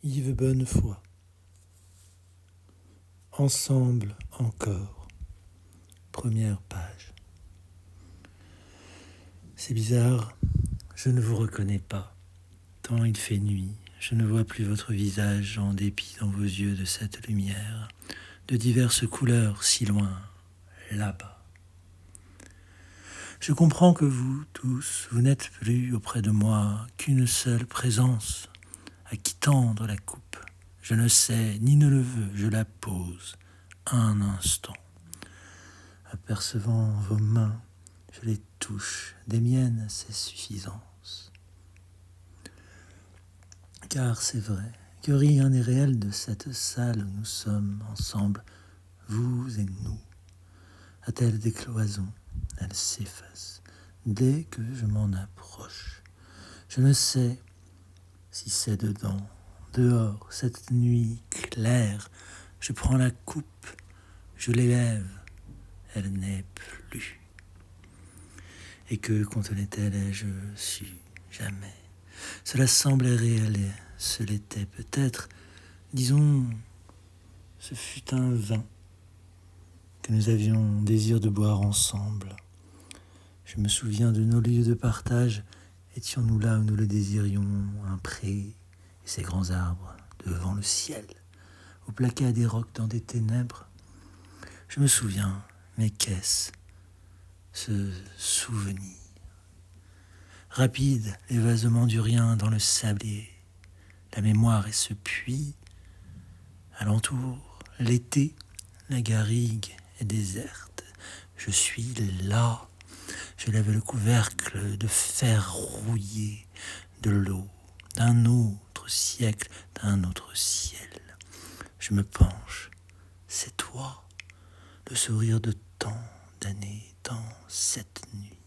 Yves Bonnefoy. Ensemble encore. Première page. C'est bizarre, je ne vous reconnais pas. Tant il fait nuit, je ne vois plus votre visage en dépit dans vos yeux de cette lumière, de diverses couleurs si loin, là-bas. Je comprends que vous tous, vous n'êtes plus auprès de moi qu'une seule présence, à qui tendre la coupe. Je ne sais, ni ne le veux, je la pose un instant. Apercevant vos mains, je les touche, des miennes, c'est suffisance. Car c'est vrai que rien n'est réel de cette salle où nous sommes ensemble, vous et nous. A-t-elle des cloisons? Elle s'efface dès que je m'en approche. Je ne sais si c'est dedans, dehors, cette nuit claire. Je prends la coupe, je l'élève, elle n'est plus. Et que contenait-elle? Ai-je su? Jamais. Cela semblait réel et ce l'était peut-être. Disons, ce fut un vin que nous avions désir de boire ensemble. Je me souviens de nos lieux de partage. Étions-nous là où nous le désirions, un pré et ses grands arbres devant le ciel, ou plaqués à des rocs dans des ténèbres? Je me souviens, mais qu'est-ce? Ce souvenir. Rapide, l'évasement du rien dans le sablier. La mémoire est ce puits. Alentour, l'été, la garrigue est déserte. Je suis là. Je lève le couvercle de fer rouillé de l'eau, d'un autre siècle, d'un autre ciel. Je me penche. C'est toi, le sourire de tant d'années dans cette nuit.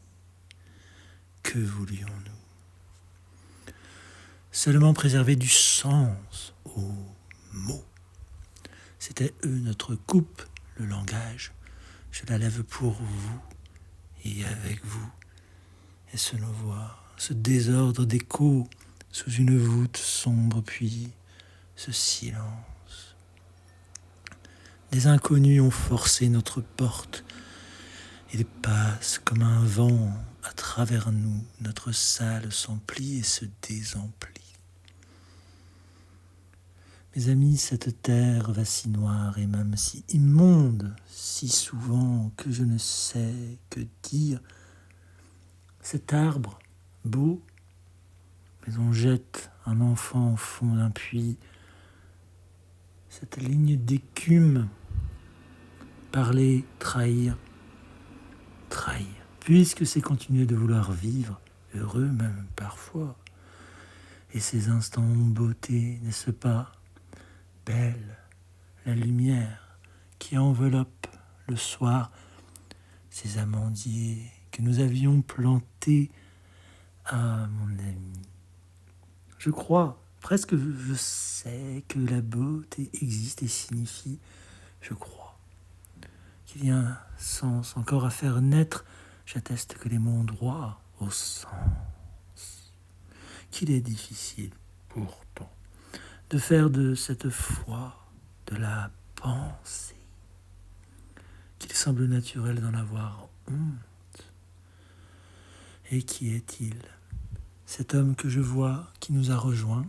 Que voulions-nous? Seulement préserver du sens aux mots. C'était eux notre coupe, le langage. Je la lève pour vous et avec vous. Est-ce nos voix, ce désordre d'écho sous une voûte sombre, puis ce silence? Des inconnus ont forcé notre porte. Ils passent comme un vent à travers nous. Notre salle s'emplit et se désemplit. Mes amis, cette terre va si noire et même si immonde, si souvent que je ne sais que dire. Cet arbre, beau, mais on jette un enfant au fond d'un puits. Cette ligne d'écume, parler, trahir, trahir. Puisque c'est continuer de vouloir vivre, heureux même parfois. Et ces instants ont beauté, n'est-ce pas? Belle, la lumière qui enveloppe le soir, ces amandiers que nous avions plantés. Ah, mon ami, je crois, presque je sais que la beauté existe et signifie, je crois, qu'il y a un sens encore à faire naître. J'atteste que les mots ont droit au sens, qu'il est difficile pourtant de faire de cette foi de la pensée, qu'il semble naturel d'en avoir honte. Et qui est-il? Cet homme que je vois, qui nous a rejoints?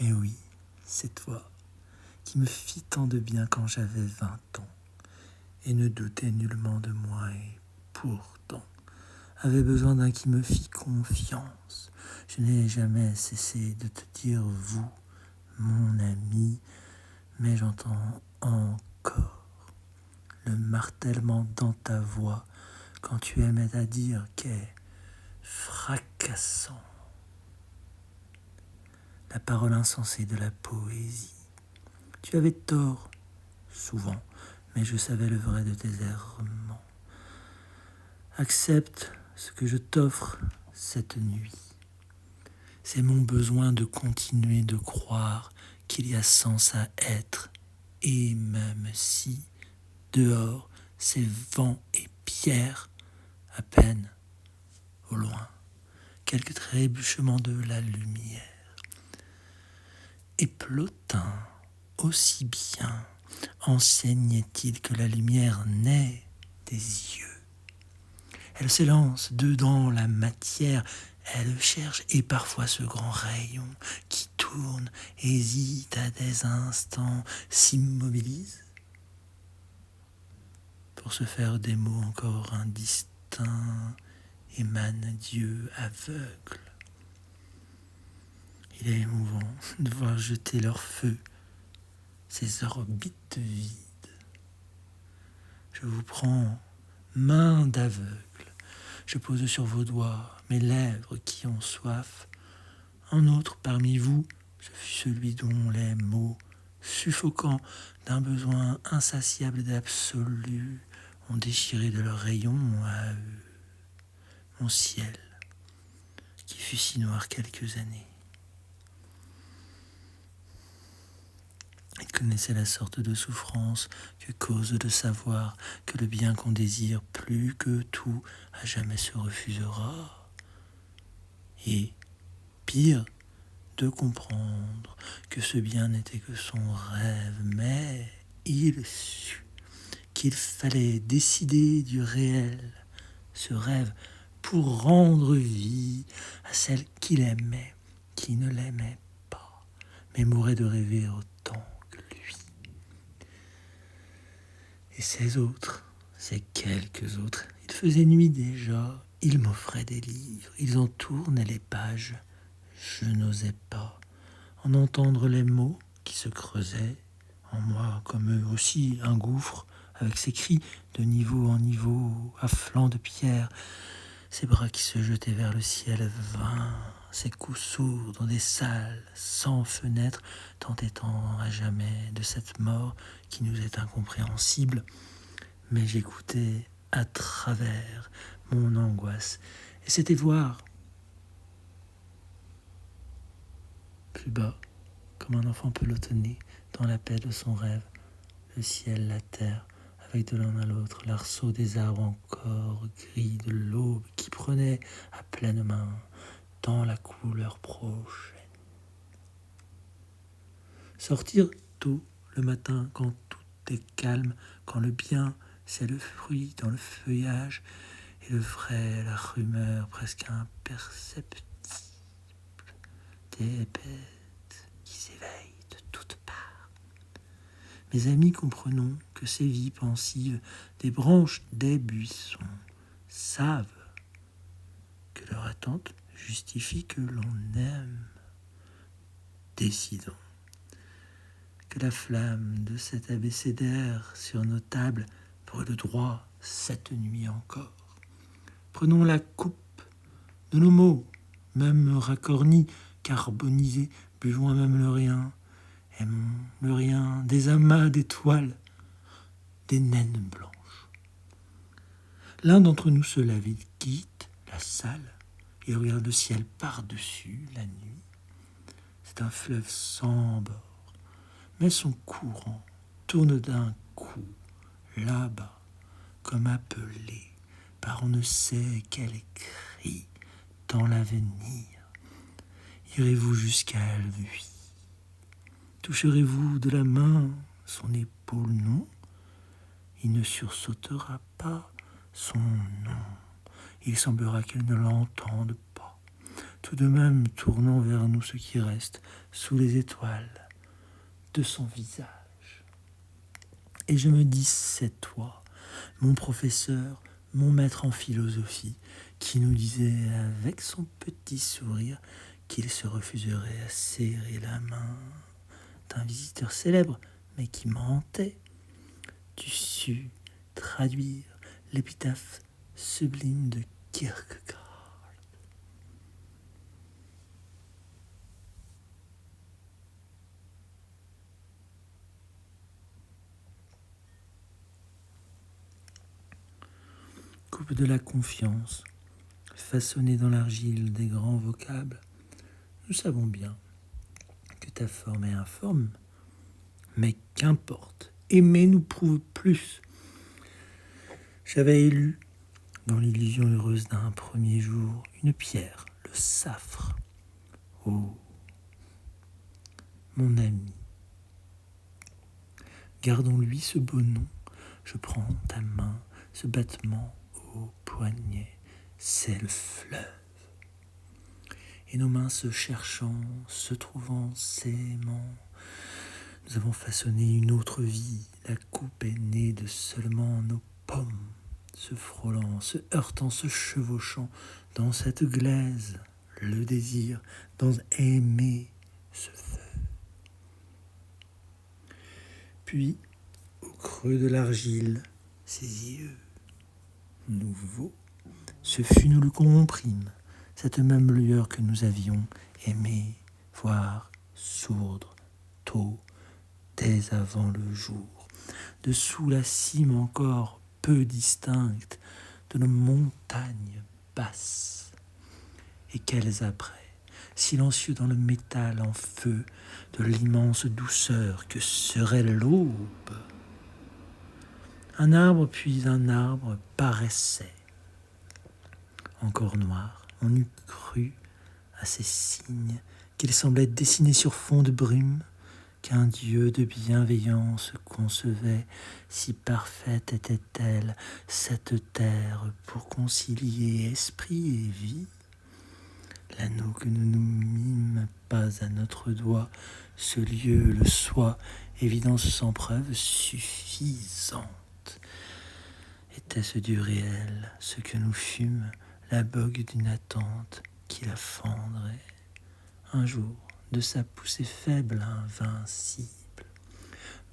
Mais oui, c'est toi, qui me fit tant de bien quand j'avais 20 ans, et ne doutait nullement de moi, et pourtant avait besoin d'un qui me fit confiance. Je n'ai jamais cessé de te dire vous, mon ami, mais j'entends encore le martèlement dans ta voix quand tu aimais à dire qu'est fracassant la parole insensée de la poésie. Tu avais tort, souvent, mais je savais le vrai de tes errements. Accepte ce que je t'offre cette nuit. C'est mon besoin de continuer de croire qu'il y a sens à être, et même si, dehors, c'est vent et pierre, à peine, au loin, quelques trébuchements de la lumière. Et Plotin, aussi bien, enseignait-il que la lumière naît des yeux. Elle s'élance dedans la matière, elle cherche, et parfois ce grand rayon qui tourne, hésite à des instants, s'immobilise pour se faire des mots encore indistincts, émane Dieu aveugle. Il est émouvant de voir jeter leur feu, ces orbites vides. Je vous prends, main d'aveugle, je pose sur vos doigts mes lèvres qui ont soif. Un autre parmi vous, ce fut celui dont les mots, suffocants d'un besoin insatiable d'absolu, ont déchiré de leurs rayons à eux mon ciel, qui fut si noir quelques années. Il connaissait la sorte de souffrance que cause de savoir que le bien qu'on désire plus que tout à jamais se refusera. Et, pire, de comprendre que ce bien n'était que son rêve, mais il sut qu'il fallait décider du réel, ce rêve, pour rendre vie à celle qu'il aimait, qui ne l'aimait pas, mais mourait de rêver autant que lui. Et ces autres, ces quelques autres, il faisait nuit déjà, ils m'offraient des livres, ils en tournaient les pages. Je n'osais pas en entendre les mots qui se creusaient en moi, comme eux aussi, un gouffre, avec ses cris de niveau en niveau, à flanc de pierre, ses bras qui se jetaient vers le ciel vain, ses coups sourds dans des salles sans fenêtres, tant étant à jamais de cette mort qui nous est incompréhensible. Mais j'écoutais à travers mon angoisse, et c'était voir plus bas, comme un enfant pelotonné dans la paix de son rêve, le ciel, la terre, avec de l'un à l'autre l'arceau des arbres encore gris de l'aube qui prenait à pleine main dans la couleur prochaine. Sortir tôt le matin quand tout est calme, quand le bien c'est le fruit dans le feuillage et le vrai la rumeur presque imperceptible des bêtes qui s'éveillent de toutes parts. Mes amis, comprenons que ces vies pensives des branches des buissons savent que leur attente justifie que l'on aime. Décidons que la flamme de cet abécédaire sur nos tables brûle droit cette nuit encore. Prenons la coupe de nos mots, même racornis, carbonisés, buvons à même le rien, aimons le rien, des amas d'étoiles, des naines blanches. L'un d'entre nous se lave, il quitte la salle, il regarde le ciel par-dessus la nuit. C'est un fleuve sans bord, mais son courant tourne d'un coup là-bas, comme appelé par on ne sait quel cri dans l'avenir. Irez-vous jusqu'à lui? Toucherez-vous de la main son épaule? Non, il ne sursautera pas son nom. Il semblera qu'elle ne l'entende pas. Tout de même, tournant vers nous ce qui reste sous les étoiles de son visage. Et je me dis, c'est toi, mon professeur, mon maître en philosophie, qui nous disait avec son petit sourire qu'il se refuserait à serrer la main d'un visiteur célèbre, mais qui mentait. Tu sus traduire l'épitaphe sublime de Kierkegaard. Coupe de la confiance, façonnée dans l'argile des grands vocables, nous savons bien que ta forme est informe, mais qu'importe, aimer nous prouve plus. J'avais élu, dans l'illusion heureuse d'un premier jour, une pierre, le saphre. Oh, mon ami. Gardons-lui ce beau nom. Je prends ta main, ce battement au poignet, c'est le fleuve. Et nos mains se cherchant, se trouvant, s'aimant, nous avons façonné une autre vie. La coupe est née de seulement nos pommes, se frôlant, se heurtant, se chevauchant dans cette glaise. Le désir dans aimer ce feu. Puis, au creux de l'argile, ses yeux nouveaux, ce fut nous le comprîmes, cette même lueur que nous avions aimée, voir sourdre, tôt, dès avant le jour, dessous la cime encore peu distincte de nos montagnes basses. Et quels après, silencieux dans le métal en feu de l'immense douceur que serait l'aube. Un arbre puis un arbre paraissait, encore noir. On eût cru à ces signes qu'ils semblaient dessinés sur fond de brume, qu'un Dieu de bienveillance concevait, si parfaite était-elle cette terre pour concilier esprit et vie. L'anneau que nous nous mîmes pas à notre doigt, ce lieu le soit, évidence sans preuve suffisante. Était-ce du réel, ce que nous fûmes, la bogue d'une attente qui la fendrait un jour de sa poussée faible, invincible.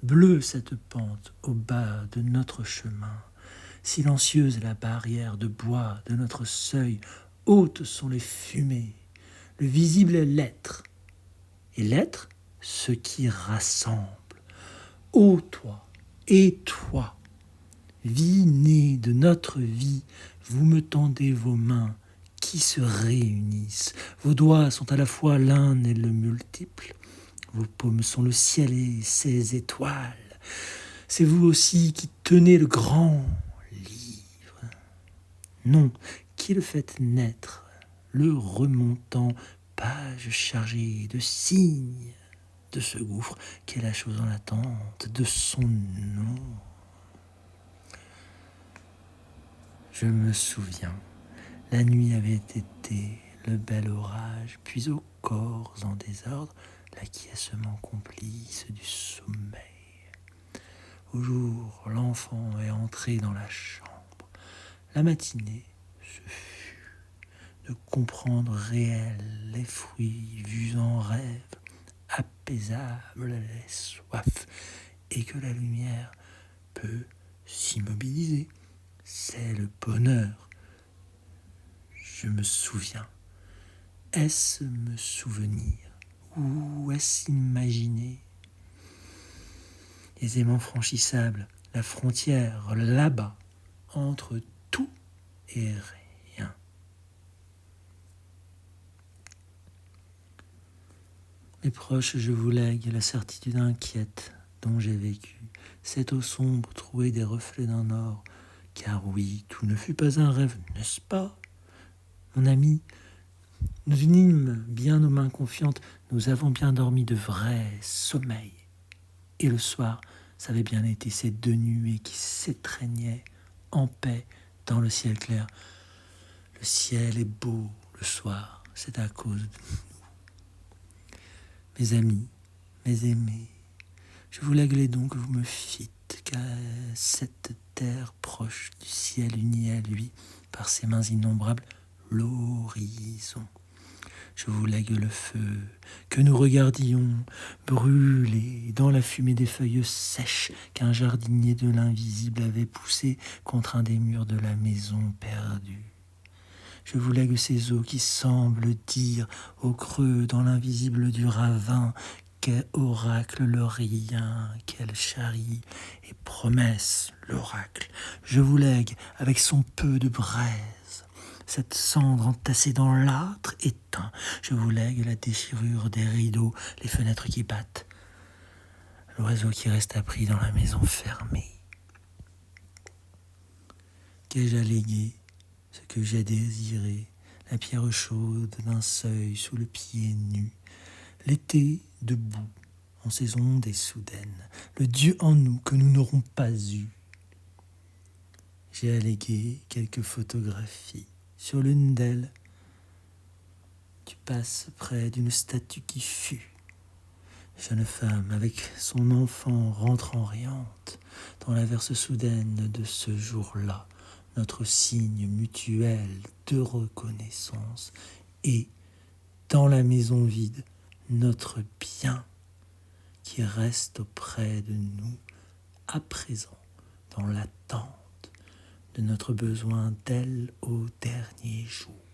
Bleue cette pente au bas de notre chemin, silencieuse la barrière de bois de notre seuil, hautes sont les fumées, le visible est l'être, et l'être, ce qui rassemble. Ô toi, et toi, vie née de notre vie, vous me tendez vos mains qui se réunissent. Vos doigts sont à la fois l'un et le multiple. Vos paumes sont le ciel et ses étoiles. C'est vous aussi qui tenez le grand livre. Non, qui le faites naître, le remontant, page chargée de signes, de ce gouffre qu'est la chose en attente, de son nom. Je me souviens, la nuit avait été le bel orage, puis au corps en désordre, l'acquiescement complice du sommeil. Au jour, l'enfant est entré dans la chambre. La matinée, ce fut de comprendre réels les fruits vus en rêve, apaisables les soifs, et que la lumière peut s'immobiliser. C'est le bonheur. Je me souviens. Est-ce me souvenir ou est-ce imaginer? Aisément franchissable, la frontière là-bas, entre tout et rien. Mes proches, je vous lègue la certitude inquiète dont j'ai vécu, cette eau sombre trouée des reflets d'un or, car oui, tout ne fut pas un rêve, n'est-ce pas? Mon ami, nous unîmes bien nos mains confiantes, nous avons bien dormi de vrai sommeil. Et le soir, ça avait bien été ces deux nuées qui s'étreignaient en paix dans le ciel clair. Le ciel est beau le soir, c'est à cause de nous. Mes amis, mes aimés, je vous lègue les dons que vous me fîtes, qu'à cette terre proche du ciel uni à lui, par ses mains innombrables, l'horizon. Je vous lègue le feu que nous regardions brûler dans la fumée des feuilles sèches qu'un jardinier de l'invisible avait poussé contre un des murs de la maison perdue. Je vous lègue ces eaux qui semblent dire au creux dans l'invisible du ravin qu'est oracle le rien qu'elle charrie et promesse l'oracle. Je vous lègue avec son peu de braise cette cendre entassée dans l'âtre éteint. Je vous lègue la déchirure des rideaux, les fenêtres qui battent, l'oiseau qui reste appris dans la maison fermée. Qu'ai-je à léguer? Ce que j'ai désiré, la pierre chaude d'un seuil sous le pied nu, l'été debout, en ces ondes et soudaines, le Dieu en nous que nous n'aurons pas eu. J'ai allégué quelques photographies. Sur l'une d'elles, tu passes près d'une statue qui fut. Jeune femme avec son enfant rentrant riante dans l'averse soudaine de ce jour-là, notre signe mutuel de reconnaissance et, dans la maison vide, notre bien qui reste auprès de nous à présent dans l'attente de notre besoin d'elle au dernier jour.